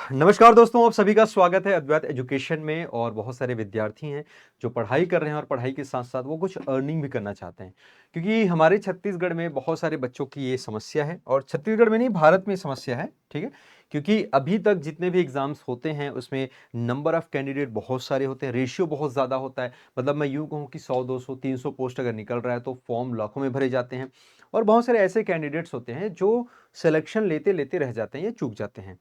नमस्कार दोस्तों, आप सभी का स्वागत है अद्वैत एजुकेशन में। और बहुत सारे विद्यार्थी हैं जो पढ़ाई कर रहे हैं और पढ़ाई के साथ साथ वो कुछ अर्निंग भी करना चाहते हैं, क्योंकि हमारे छत्तीसगढ़ में बहुत सारे बच्चों की ये समस्या है। और छत्तीसगढ़ में नहीं, भारत में समस्या है, ठीक है। क्योंकि अभी तक जितने भी एग्जाम्स होते हैं उसमें नंबर ऑफ कैंडिडेट बहुत सारे होते हैं, रेशियो बहुत ज़्यादा होता है। मतलब मैं यूँ कहूँ कि 100 200 300 पोस्ट अगर निकल रहा है तो फॉर्म लाखों में भरे जाते हैं। और बहुत सारे ऐसे कैंडिडेट्स होते हैं जो सिलेक्शन लेते लेते रह जाते हैं या चूक जाते हैं।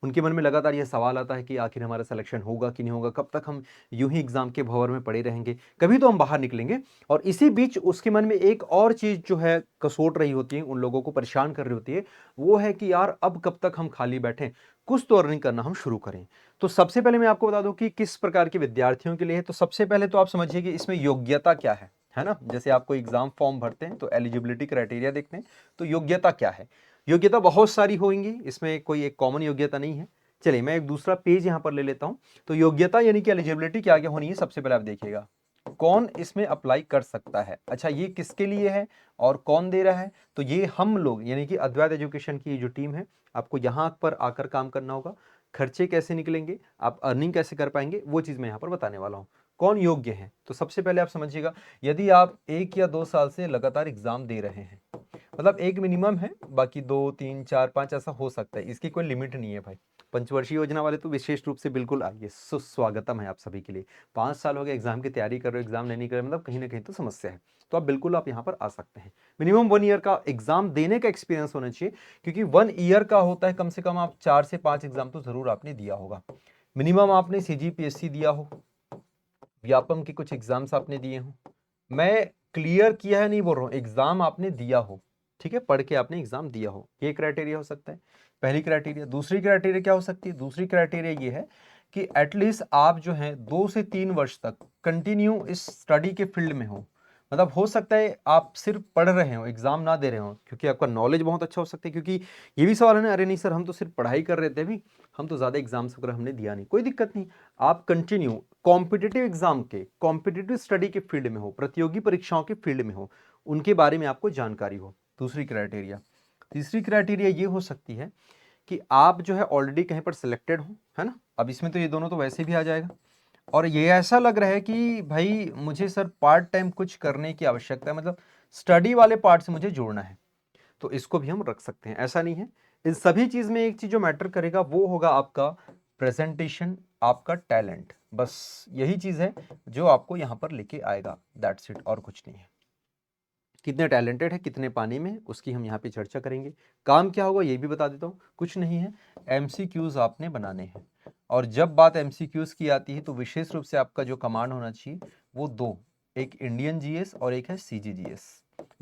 उनके मन में लगातार ये सवाल आता है कि आखिर हमारा सिलेक्शन होगा कि नहीं होगा, कब तक हम यूं ही एग्जाम के भंवर में पड़े रहेंगे, कभी तो हम बाहर निकलेंगे। और इसी बीच उसके मन में एक और चीज जो है कसोट रही होती है, उन लोगों को परेशान कर रही होती है, वो है कि यार अब कब तक हम खाली बैठे, कुछ तो अर्निंग करना हम शुरू करें। तो सबसे पहले मैं आपको बता दूं कि किस प्रकार के विद्यार्थियों के लिए है। तो सबसे पहले तो आप समझिए कि इसमें योग्यता क्या है ना। जैसे आप कोई एग्जाम फॉर्म भरते हैं तो एलिजिबिलिटी क्राइटेरिया देखते हैं, तो योग्यता क्या है। योग्यता बहुत सारी होंगी, इसमें कोई एक कॉमन योग्यता नहीं है। चलिए मैं एक दूसरा पेज यहां पर ले लेता हूं। तो योग्यता यानी कि एलिजिबिलिटी क्या क्या होनी है, सबसे पहले आप देखिएगा कौन इसमें अप्लाई कर सकता है। अच्छा, ये किसके लिए है और कौन दे रहा है। तो ये हम लोग यानी कि अद्वैत एजुकेशन की जो टीम है, आपको यहां पर आकर काम करना होगा। खर्चे कैसे निकलेंगे, आप अर्निंग कैसे कर पाएंगे, वो चीज मैं यहां पर बताने वाला हूं। कौन योग्य है, तो सबसे पहले आप समझिएगा, यदि आप 1 या 2 साल से लगातार एग्जाम दे रहे हैं, मतलब एक मिनिमम है, बाकी 2 3 4 5 ऐसा हो सकता है, इसकी कोई लिमिट नहीं है भाई। पंचवर्षीय योजना वाले तो विशेष रूप से बिल्कुल आइए, सुस्वागतम है आप सभी के लिए। 5 साल हो गए एग्जाम की तैयारी कर रहे हो, एग्जाम नहीं कर रहे, मतलब कहीं ना कहीं तो समस्या है। तो आप बिल्कुल आप यहाँ पर आ सकते हैं। मिनिमम 1 ईयर का एग्जाम देने का एक्सपीरियंस होना चाहिए, क्योंकि 1 ईयर का होता है, कम से कम आप 4 से 5 एग्जाम तो जरूर आपने दिया होगा। मिनिमम आपने सीजीपीएससी दिया हो, व्यापम के कुछ एग्जाम्स आपने दिए हो। मैं क्लियर किया है नहीं बोल रहा हूं, एग्जाम आपने दिया हो, ठीक है, पढ़ के आपने एग्जाम दिया हो, ये क्राइटेरिया हो सकता है। पहली क्राइटेरिया। दूसरी क्राइटेरिया क्या हो सकती है, दूसरी क्राइटेरिया ये है कि एटलीस्ट आप जो है 2 से 3 वर्ष तक कंटिन्यू इस स्टडी के फील्ड में हो। मतलब हो सकता है आप सिर्फ पढ़ रहे हो, एग्जाम ना दे रहे हो, क्योंकि आपका नॉलेज बहुत अच्छा हो सकता है। क्योंकि ये भी सवाल है ना, अरे नहीं सर हम तो सिर्फ पढ़ाई कर रहे थे, भी हम तो ज्यादा एग्जाम्स वगैरह हमने दिया नहीं, कोई दिक्कत नहीं। आप कंटिन्यू कॉम्पिटिटिव एग्जाम के, कॉम्पिटिटिव स्टडी के फील्ड में हो, प्रतियोगी परीक्षाओं के फील्ड में हो, उनके बारे में आपको जानकारी हो, दूसरी क्राइटेरिया। तीसरी क्राइटेरिया ये हो सकती है कि आप जो है ऑलरेडी कहीं पर सिलेक्टेड हो, है ना। अब इसमें तो ये दोनों तो वैसे भी आ जाएगा, और ये ऐसा लग रहा है कि भाई मुझे सर पार्ट टाइम कुछ करने की आवश्यकता है, मतलब स्टडी वाले पार्ट से मुझे जोड़ना है, तो इसको भी हम रख सकते हैं, ऐसा नहीं है। इन सभी चीज में एक चीज जो मैटर करेगा वो होगा आपका प्रेजेंटेशन, आपका टैलेंट। बस यही चीज है जो आपको यहां पर लेके आएगा, दैट्स इट, और कुछ नहीं है। कितने टैलेंटेड है, कितने पानी में, उसकी हम यहाँ पे चर्चा करेंगे। काम क्या होगा ये भी बता देता हूँ, कुछ नहीं है, एमसीक्यूज आपने बनाने हैं। और जब बात एमसीक्यूज की आती है तो विशेष रूप से आपका जो कमांड होना चाहिए वो दो, एक इंडियन जीएस और एक है सीजीजीएस।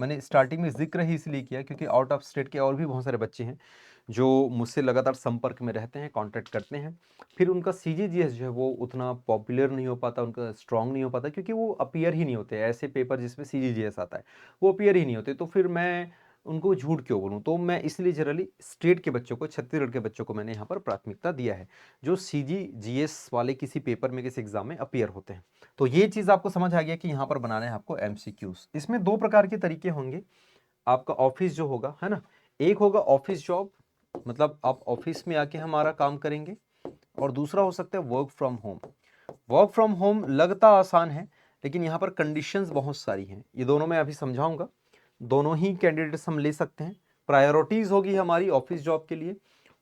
मैंने स्टार्टिंग में जिक्र ही इसलिए किया क्योंकि आउट ऑफ स्टेट के और भी बहुत सारे बच्चे हैं जो मुझसे लगातार संपर्क में रहते हैं, कांटेक्ट करते हैं। फिर उनका सीजीजीएस जो है वो उतना पॉपुलर नहीं हो पाता, उनका स्ट्रांग नहीं हो पाता, क्योंकि वो अपीयर ही नहीं होते। ऐसे पेपर जिसमें सीजीजीएस आता है वो अपीयर ही नहीं होते, तो फिर मैं उनको झूठ क्यों बोलूं। तो मैं इसलिए जनरली स्टेट के बच्चों को, छत्तीसगढ़ के बच्चों को मैंने यहाँ पर प्राथमिकता दिया है, जो सीजीजीएस वाले किसी पेपर में, किसी एग्जाम में अपीयर होते हैं। तो ये चीज़ आपको समझ आ गया कि यहाँ पर बनाना है आपको एमसीक्यूज। इसमें दो प्रकार के तरीके होंगे। आपका ऑफिस जो होगा, है ना, एक होगा ऑफिस जॉब, मतलब आप ऑफिस में आके हमारा काम करेंगे, और दूसरा हो सकता है work from home. Work from home लगता आसान है, लेकिन यहाँ पर कंडीशंस बहुत सारी हैं, ये दोनों मैं अभी समझाऊंगा। दोनों ही कैंडिडेट्स हम ले सकते हैं। प्रायोरिटीज होगी हमारी ऑफिस जॉब के लिए।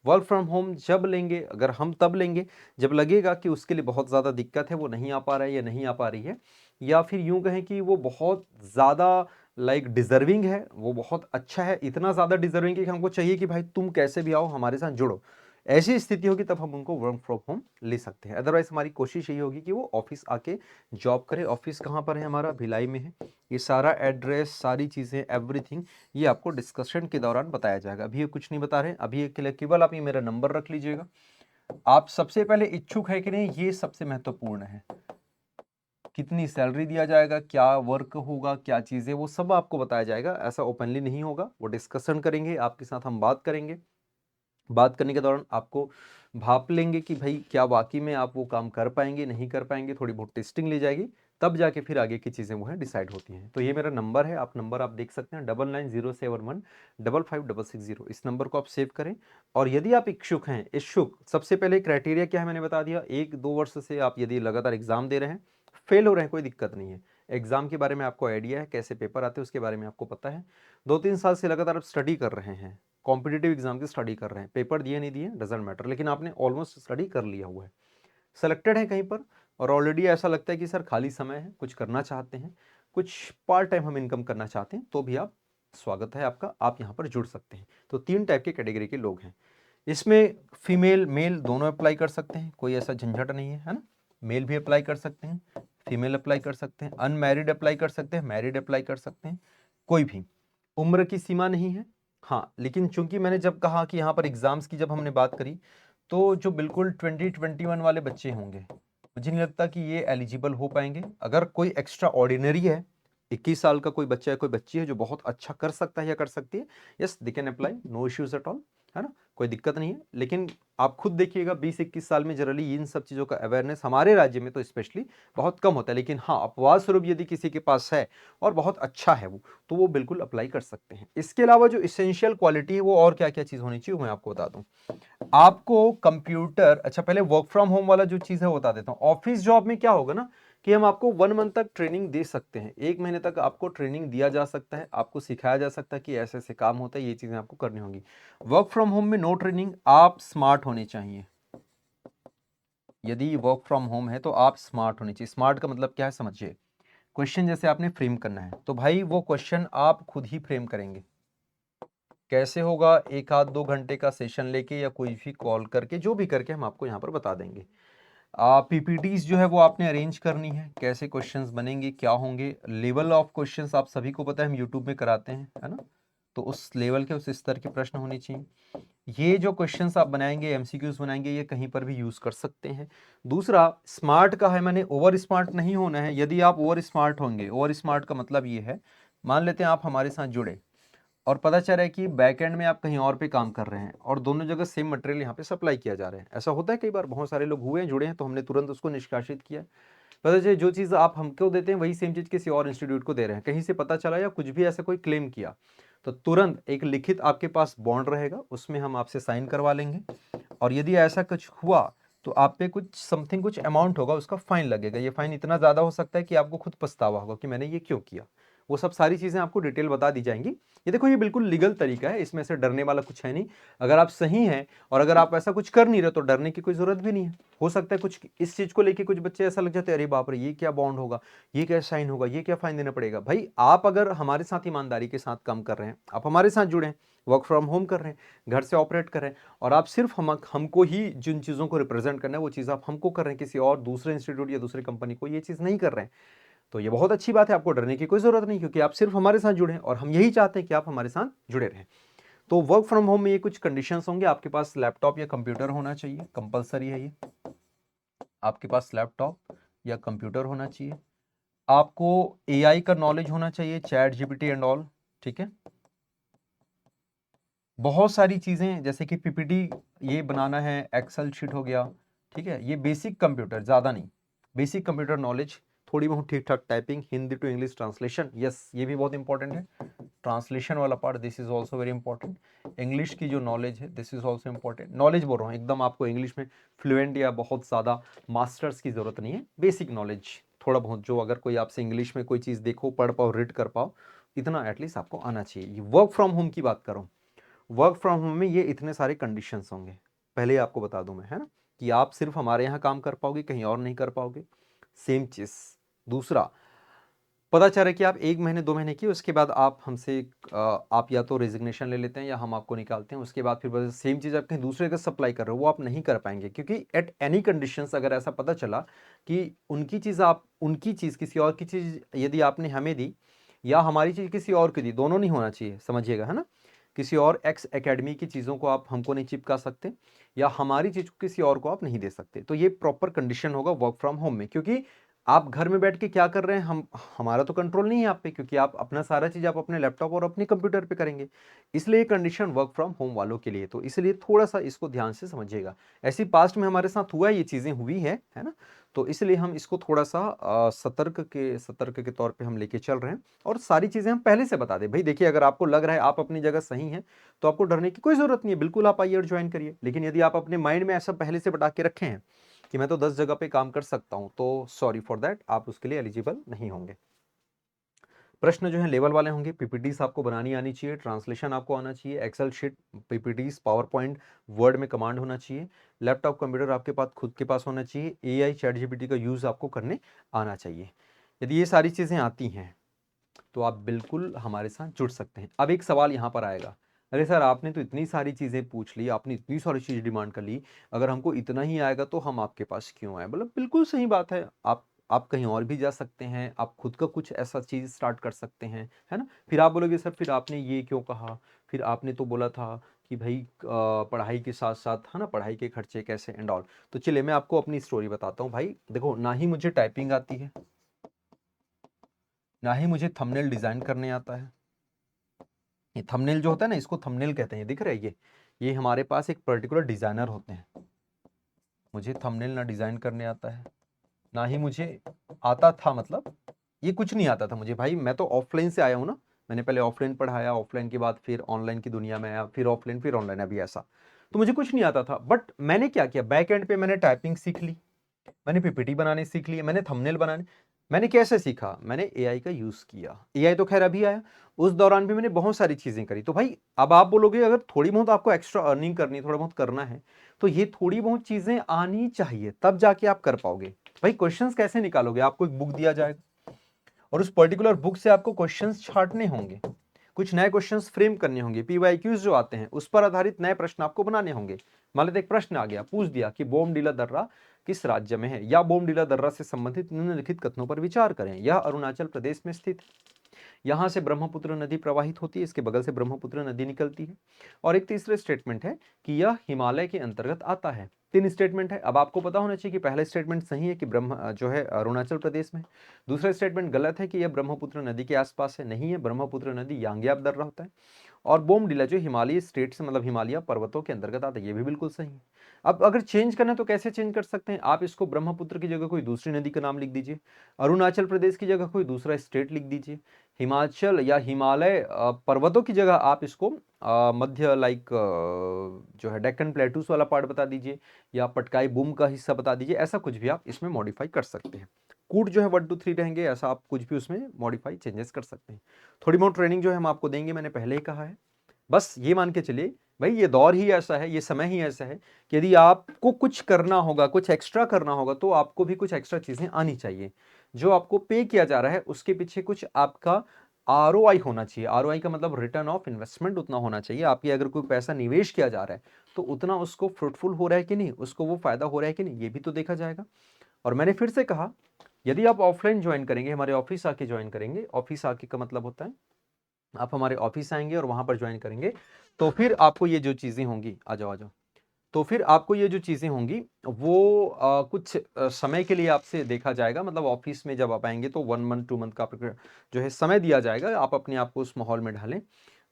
वर्क फ्रॉम होम जब लेंगे, अगर हम तब लेंगे जब लगेगा कि उसके लिए बहुत ज़्यादा दिक्कत है, वो नहीं आ पा रहा है या नहीं आ पा रही है, या फिर यूं कहें कि वो बहुत ज़्यादा लाइक डिजर्विंग है, वो बहुत अच्छा है, इतना ज़्यादा डिजर्विंग है कि हमको चाहिए कि भाई तुम कैसे भी आओ हमारे साथ जुड़ो। ऐसी स्थिति होगी तब हम उनको वर्क फ्रॉम होम ले सकते हैं। अदरवाइज हमारी कोशिश यही होगी कि वो ऑफिस आके जॉब करे। ऑफिस कहाँ पर है, हमारा भिलाई में है। ये सारा एड्रेस, सारी चीज़ें, एवरीथिंग ये आपको डिस्कशन के दौरान बताया जाएगा। अभी ये कुछ नहीं बता रहे, अभी के लिए केवल आप ये मेरा नंबर रख लीजिएगा। आप सबसे पहले इच्छुक है कि नहीं, ये सबसे महत्वपूर्ण है। कितनी सैलरी दिया जाएगा, क्या वर्क होगा, क्या चीज़ें, वो सब आपको बताया जाएगा। ऐसा ओपनली नहीं होगा, वो डिस्कशन करेंगे आपके साथ, हम बात करेंगे। बात करने के दौरान आपको भाप लेंगे कि भाई क्या वाकई में आप वो काम कर पाएंगे, नहीं कर पाएंगे, थोड़ी बहुत टेस्टिंग ली जाएगी, तब जाके फिर आगे की चीज़ें वो हैं डिसाइड होती हैं। तो ये मेरा नंबर है, आप नंबर आप देख सकते हैं 9907155660। इस नंबर को आप सेव करें। और यदि आप इच्छुक हैं, सबसे पहले क्राइटेरिया क्या है मैंने बता दिया, 1-2 वर्ष से आप यदि लगातार एग्जाम दे रहे हैं, फेल हो रहे हैं, कोई दिक्कत नहीं है, एग्जाम के बारे में आपको आइडिया है, कैसे पेपर आते हैं उसके बारे में आपको पता है, 2-3 साल से लगातार आप स्टडी कर रहे हैं, कॉम्पिटिटिव एग्जाम की स्टडी कर रहे हैं, पेपर दिए नहीं दिए डजेंट मैटर, लेकिन आपने ऑलमोस्ट स्टडी कर लिया हुआ है, सेलेक्टेड है कहीं पर, और ऑलरेडी ऐसा लगता है कि सर खाली समय है, कुछ करना चाहते हैं, कुछ पार्ट टाइम हम इनकम करना चाहते हैं, तो भी आप स्वागत है आपका, आप यहाँ पर जुड़ सकते हैं। तो 3 टाइप के कैटेगरी के लोग हैं इसमें, फीमेल मेल दोनों अप्लाई कर सकते हैं, कोई ऐसा झंझट नहीं है ना। मेल भी अप्लाई कर सकते हैं, फीमेल अप्लाई कर सकते हैं, अनमैरिड अप्लाई कर सकते हैं, मैरिड अप्लाई कर सकते हैं, कोई भी। उम्र की सीमा नहीं है। हाँ, लेकिन चूंकि मैंने जब कहा कि यहाँ पर एग्जाम्स की जब हमने बात करी, तो जो बिल्कुल 2021 वाले बच्चे होंगे, मुझे नहीं लगता कि ये एलिजिबल हो पाएंगे। अगर कोई एक्स्ट्रा ऑर्डिनरी है, 21 साल का कोई बच्चा है, कोई बच्ची है जो बहुत अच्छा कर सकता है या कर सकती है, yes they can apply, no issues at all, है ना, कोई दिक्कत नहीं है। लेकिन आप खुद देखिएगा 20-21 साल में जनरली इन सब चीज़ों का अवेयरनेस हमारे राज्य में तो स्पेशली बहुत कम होता है। लेकिन हाँ, अपवाद स्वरूप यदि किसी के पास है और बहुत अच्छा है वो, तो वो बिल्कुल अप्लाई कर सकते हैं। इसके अलावा जो इसेंशियल क्वालिटी है वो और क्या क्या चीज़ होनी चाहिए वो मैं आपको बता दूं। आपको कंप्यूटर, अच्छा पहले वर्क फ्रॉम होम वाला जो चीज़ है वो बता देता हूँ। ऑफिस जॉब में क्या होगा ना कि हम आपको 1 मंथ तक ट्रेनिंग दे सकते हैं, 1 महीने तक आपको ट्रेनिंग दिया जा सकता है, आपको सिखाया जा सकता है कि ऐसे ऐसे काम होता है, ये चीज़ें आपको करनी होंगी। वर्क फ्रॉम होम में नो ट्रेनिंग, आप स्मार्ट होने चाहिए। यदि वर्क फ्रॉम होम है तो आप स्मार्ट होने चाहिए। स्मार्ट का मतलब क्या है समझिए। क्वेश्चन जैसे आपने फ्रेम करना है, तो भाई वो क्वेश्चन आप खुद ही फ्रेम करेंगे। कैसे होगा, 1-2 घंटे का सेशन लेके या कोई भी कॉल करके, जो भी करके हम आपको यहाँ पर बता देंगे। पीपीटीज जो है वो आपने अरेंज करनी है, कैसे क्वेश्चंस बनेंगे, क्या होंगे, लेवल ऑफ क्वेश्चंस आप सभी को पता है हम यूट्यूब में कराते हैं, है ना, तो उस लेवल के, उस स्तर के प्रश्न होने चाहिए। ये जो क्वेश्चंस आप बनाएंगे, एमसीक्यूज बनाएंगे, ये कहीं पर भी यूज कर सकते हैं। दूसरा, स्मार्ट का है, मैंने ओवर स्मार्ट नहीं होना है। यदि आप ओवर स्मार्ट होंगे, ओवर स्मार्ट का मतलब ये है, मान लेते हैं आप हमारे साथ जुड़े और पता चल रहा है कि बैक एंड में आप कहीं और पे काम कर रहे हैं और दोनों जगह सेम मटेरियल यहाँ पे सप्लाई किया जा रहा है। ऐसा होता है कई बार, बहुत सारे लोग हुए हैं, जुड़े हैं, तो हमने तुरंत उसको निष्कासित किया। पता चले जो चीज़ आप हमको देते हैं वही सेम चीज़ किसी और इंस्टीट्यूट को दे रहे हैं, कहीं से पता चला या कुछ भी ऐसा कोई क्लेम किया, तो तुरंत एक लिखित आपके पास बॉन्ड रहेगा, उसमें हम आपसे साइन करवा लेंगे। और यदि ऐसा कुछ हुआ तो आप पे कुछ समथिंग, कुछ अमाउंट होगा, उसका फाइन लगेगा। ये फाइन इतना ज़्यादा हो सकता है कि आपको खुद पछतावा होगा कि मैंने ये क्यों किया। वो सब सारी चीज़ें आपको डिटेल बता दी जाएंगी। ये देखो, ये बिल्कुल लीगल तरीका है, इसमें से डरने वाला कुछ है नहीं। अगर आप सही हैं और अगर आप ऐसा कुछ कर नहीं रहे तो डरने की कोई ज़रूरत भी नहीं है। हो सकता है कुछ इस चीज़ को लेके कुछ बच्चे ऐसा लग जाते हैं, अरे बाप रे ये क्या बॉन्ड होगा, ये क्या साइन होगा, ये क्या फाइन देना पड़ेगा। भाई आप अगर हमारे साथ ईमानदारी के साथ काम कर रहे हैं, आप हमारे साथ जुड़े हैं, वर्क फ्रॉम होम कर रहे हैं, घर से ऑपरेट कर रहे हैं, और आप सिर्फ हमको ही जिन चीज़ों को रिप्रेजेंट करना है वो चीज़ आप हमको कर रहे हैं, किसी और दूसरे इंस्टीट्यूट या दूसरी कंपनी को ये चीज़ नहीं कर रहे हैं, तो ये बहुत अच्छी बात है। आपको डरने की कोई ज़रूरत नहीं, क्योंकि आप सिर्फ हमारे साथ जुड़े हैं और हम यही चाहते हैं कि आप हमारे साथ जुड़े रहें। तो वर्क फ्रॉम होम में ये कुछ कंडीशंस होंगे। आपके पास लैपटॉप या कंप्यूटर होना चाहिए, कंपलसरी है ये। आपके पास लैपटॉप या कंप्यूटर होना चाहिए। आपको एआई का नॉलेज होना चाहिए, चैट जीपीटी एंड ऑल, ठीक है। बहुत सारी चीज़ें जैसे कि पीपीटी ये बनाना है, एक्सेल शीट हो गया, ठीक है, ये बेसिक कंप्यूटर, ज़्यादा नहीं, बेसिक कंप्यूटर नॉलेज, थोड़ी बहुत ठीक ठाक typing, Hindi to English translation, yes ये भी बहुत इंपॉर्टेंट है। ट्रांसलेशन वाला part, this is also very important. English की जो नॉलेज है, this is also important. Knowledge बोल रहा हूँ, एकदम आपको इंग्लिश में फ्लुएंट या बहुत ज़्यादा मास्टर्स की ज़रूरत नहीं है, बेसिक नॉलेज थोड़ा बहुत, जो अगर कोई आपसे इंग्लिश में कोई चीज़ देखो, पढ़ पाओ, रीड कर पाओ, इतना एटलीस्ट आपको आना चाहिए। वर्क फ्रॉम होम की बात करूँ, वर्क फ्रॉम होम में ये इतने सारे कंडीशंस होंगे, पहले आपको बता दूं मैं, है ना, कि आप सिर्फ हमारे यहाँ काम कर पाओगे, कहीं और नहीं कर पाओगे, सेम चीज़। दूसरा, पता चल रहा है कि आप 1 महीने 2 महीने की, उसके बाद आप हमसे आप या तो रेजिग्नेशन ले लेते हैं या हम आपको निकालते हैं, उसके बाद फिर सेम चीज़ आप कहीं दूसरे का सप्लाई कर रहे हो, वो आप नहीं कर पाएंगे, क्योंकि एट एनी कंडीशंस अगर ऐसा पता चला कि उनकी चीज़ किसी और की चीज़ यदि आपने हमें दी या हमारी चीज़ किसी और की दी, दोनों नहीं होना चाहिए, समझिएगा, है ना। किसी और एक्स एकेडमी की चीज़ों को आप हमको नहीं चिपका सकते या हमारी चीज़ को किसी और को आप नहीं दे सकते। तो ये प्रॉपर कंडीशन होगा वर्क फ्रॉम होम में, क्योंकि आप घर में बैठ के क्या कर रहे हैं, हमारा तो कंट्रोल नहीं है आप पे, क्योंकि आप अपना सारा चीज़ आप अपने लैपटॉप और अपने कंप्यूटर पे करेंगे। इसलिए कंडीशन वर्क फ्रॉम होम वालों के लिए, तो इसलिए थोड़ा-सा इसको ध्यान से समझिएगा। ऐसे पास्ट में हमारे साथ हुआ है, ये चीज़ें हुई हैं, है ना? तो इसलिए हम इसको थोड़ा-सा सतर्क के तौर पे हम लेके चल रहे हैं और सारी चीज़ें हम पहले से बता दें। भई देखिए, अगर आपको लग रहा है आप अपनी जगह सही हैं, तो आपको डरने की कोई ज़रूरत नहीं है, बिल्कुल आप आइए और जॉइन करिए। लेकिन यदि आप अपने माइंड में ऐसा पहले से बता के रखे हैं कि मैं तो 10 जगह पे काम कर सकता हूं, तो सॉरी फॉर दैट, आप उसके लिए एलिजिबल नहीं होंगे। प्रश्न जो है लेवल वाले होंगे। पीपीटीज आपको बनानी आनी चाहिए, ट्रांसलेशन आपको आना चाहिए, Excel sheet, PPTs, PowerPoint, Word में कमांड होना चाहिए, लैपटॉप कंप्यूटर आपके पास खुद के पास होना चाहिए, एआई चैट जीपीटी का यूज आपको करने आना चाहिए। यदि ये सारी चीजें आती हैं तो आप बिल्कुल हमारे साथ जुड़ सकते हैं। अब एक सवाल यहाँ पर आएगा, अरे सर आपने तो इतनी सारी चीज़ें पूछ ली, आपने इतनी सारी चीज़ डिमांड कर ली, अगर हमको इतना ही आएगा तो हम आपके पास क्यों आए? मतलब बिल्कुल सही बात है, आप कहीं और भी जा सकते हैं, आप खुद का कुछ ऐसा चीज़ स्टार्ट कर सकते हैं, है ना? फिर आप बोलोगे सर फिर आपने ये क्यों कहा? फिर आपने तो बोला था कि भाई पढ़ाई के साथ-साथ, है ना, पढ़ाई के खर्चे कैसे एंड ऑल। तो चलिए मैं आपको अपनी स्टोरी बताता हूँ भाई। देखो, ना ही मुझे टाइपिंग आती है, ना ही मुझे थंबनेल डिज़ाइन करने आता है। ये थंबनेल जो होता है ना, इसको थंबनेल कहते हैं, दिख रहा है ये हमारे पास एक पर्टिकुलर डिजाइनर होते हैं। मुझे थंबनेल ना डिजाइन करने आता है, ना ही मुझे आता था, मतलब ये कुछ नहीं आता था मुझे भाई। मैं तो ऑफलाइन से आया हूँ ना, मैंने पहले ऑफलाइन पढ़ाया, ऑफलाइन के बाद फिर ऑनलाइन की दुनिया में आया, फिर ऑफलाइन फिर ऑनलाइन, अभी ऐसा। तो मुझे कुछ नहीं आता था, बट मैंने क्या किया, बैक एंड पे मैंने टाइपिंग सीख ली, मैंने पीपीटी बनाने सीख लिए, मैंने थंबनेल बनाने। मैंने कैसे सीखा? मैंने एआई का यूज किया। एआई तो खैर अभी आया, उस दौरान भी मैंने बहुत सारी चीजें करी। तो भाई अब आप बोलोगे अगर थोड़ी बहुत आपको एक्स्ट्रा अर्निंग करनी है, थोड़ा बहुत करना है, तो ये थोड़ी बहुत चीजें आनी चाहिए, तब जाके आप कर पाओगे। भाई क्वेश्चंस कैसे निकालोगे? आपको एक बुक दिया जाएगा और उस पर्टिकुलर बुक से आपको क्वेश्चंस छांटने होंगे, कुछ नए क्वेश्चंस फ्रेम करने होंगे, पीवाईक्यूज जो आते हैं उस पर आधारित नए प्रश्न आपको बनाने होंगे। मान लेते एक प्रश्न आ गया, पूछ दिया कि बोमडिला दर्रा किस राज्य में है, या बोमडिला दर्रा से संबंधित निम्नलिखित कथनों पर विचार करें। यह अरुणाचल प्रदेश में स्थित है, यहाँ से ब्रह्मपुत्र नदी प्रवाहित होती है, इसके बगल से ब्रह्मपुत्र नदी निकलती है। और एक तीसरे स्टेटमेंट है कि यह हिमालय के अंतर्गत आता है। तीन स्टेटमेंट है। अब आपको पता होना चाहिए कि पहला स्टेटमेंट सही है कि ब्रह्म जो है अरुणाचल प्रदेश में। दूसरा स्टेटमेंट गलत है कि यह ब्रह्मपुत्र नदी के आसपास है, नहीं है, ब्रह्मपुत्र नदी यांग्याप दर्रा होता है। और बोमडिला जो हिमालयी स्टेट से, मतलब हिमालय पर्वतों के अंतर्गत आता है, ये भी बिल्कुल सही है। अब अगर चेंज करना है तो कैसे चेंज कर सकते हैं? आप इसको ब्रह्मपुत्र की जगह कोई दूसरी नदी का नाम लिख दीजिए, अरुणाचल प्रदेश की जगह कोई दूसरा स्टेट लिख दीजिए, हिमाचल या हिमालय पर्वतों की जगह आप इसको मध्य लाइक जो है डेक्कन प्लेटूस वाला पार्ट बता दीजिए, या पटकाई बूम का हिस्सा बता दीजिए। ऐसा कुछ भी आप इसमें मॉडिफाई कर सकते हैं। कूट जो है 1 2 3 रहेंगे, ऐसा आप कुछ भी उसमें मॉडिफाई चेंजेस कर सकते हैं। थोड़ी बहुत ट्रेनिंग जो है हम आपको देंगे, मैंने पहले ही कहा है। बस ये मान के चलिए भाई, ये दौर ही ऐसा है, ये समय ही ऐसा है कि यदि आपको कुछ करना होगा, कुछ एक्स्ट्रा करना होगा, तो आपको भी कुछ एक्स्ट्रा चीजें आनी चाहिए। जो आपको पे किया जा रहा है उसके पीछे कुछ आपका आरओआई होना चाहिए। आरओआई का मतलब रिटर्न ऑफ इन्वेस्टमेंट उतना होना चाहिए। आपकी अगर कोई पैसा निवेश किया जा रहा है तो उतना उसको फ्रूटफुल हो रहा है कि नहीं, उसको वो फायदा हो रहा है कि नहीं, ये भी तो देखा जाएगा। और मैंने फिर से कहा, यदि आप ऑफलाइन ज्वाइन करेंगे, हमारे ऑफिस आके ज्वाइन करेंगे, ऑफिस आके का मतलब होता है आप हमारे ऑफिस आएंगे और वहां पर ज्वाइन करेंगे, तो फिर आपको ये जो चीजें होंगी, आ जाओ आ जाओ, तो फिर आपको ये जो चीजें होंगी वो कुछ समय के लिए आपसे देखा जाएगा। मतलब ऑफिस में जब आप आएंगे तो 1 मंथ 2 मंथ का जो है समय दिया जाएगा, आप अपने आप को उस माहौल में ढालें।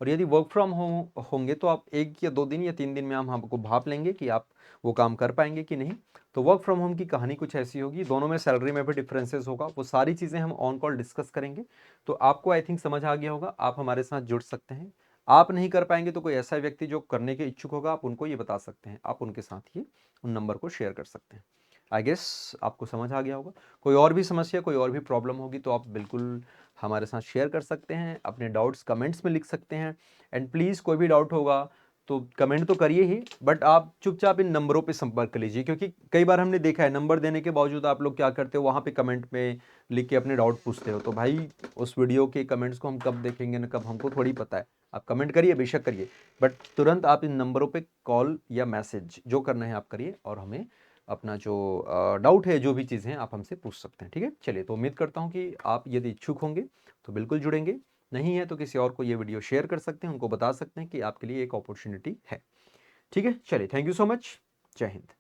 और यदि वर्क फ्रॉम होम होंगे तो आप 1 या 2 दिन या 3 दिन में हम आपको भाप लेंगे कि आप वो काम कर पाएंगे कि नहीं। तो वर्क फ्रॉम होम की कहानी कुछ ऐसी होगी, दोनों में सैलरी में भी डिफरेंसेस होगा, वो सारी चीज़ें हम ऑन कॉल डिस्कस करेंगे। तो आपको आई थिंक समझ आ गया होगा, आप हमारे साथ जुड़ सकते हैं। आप नहीं कर पाएंगे तो कोई ऐसा व्यक्ति जो करने के इच्छुक होगा, आप उनको ये बता सकते हैं, आप उनके साथ ये उन नंबर को शेयर कर सकते हैं। आई गेस आपको समझ आ गया होगा। कोई और भी समस्या, कोई और भी प्रॉब्लम होगी तो आप बिल्कुल हमारे साथ शेयर कर सकते हैं, अपने डाउट्स कमेंट्स में लिख सकते हैं। एंड प्लीज़ कोई भी डाउट होगा तो कमेंट तो करिए ही, बट आप चुपचाप इन नंबरों पे संपर्क कर लीजिए, क्योंकि कई बार हमने देखा है नंबर देने के बावजूद आप लोग क्या करते हो, वहाँ पे कमेंट में लिख के अपने डाउट पूछते हो। तो भाई उस वीडियो के कमेंट्स को हम कब देखेंगे ना कब, हमको थोड़ी पता है। आप कमेंट करिए, बेशक करिए, बट तुरंत आप इन नंबरों पे कॉल या मैसेज जो करना है आप करिए, और हमें अपना जो डाउट है, जो भी चीज़ें हैं, आप हमसे पूछ सकते हैं। ठीक है, चलिए, तो उम्मीद करता हूँ कि आप यदि इच्छुक होंगे तो बिल्कुल जुड़ेंगे, नहीं है तो किसी और को ये वीडियो शेयर कर सकते हैं, उनको बता सकते हैं कि आपके लिए एक अपॉर्चुनिटी है। ठीक है, चलिए, थैंक यू सो मच। जय हिंद।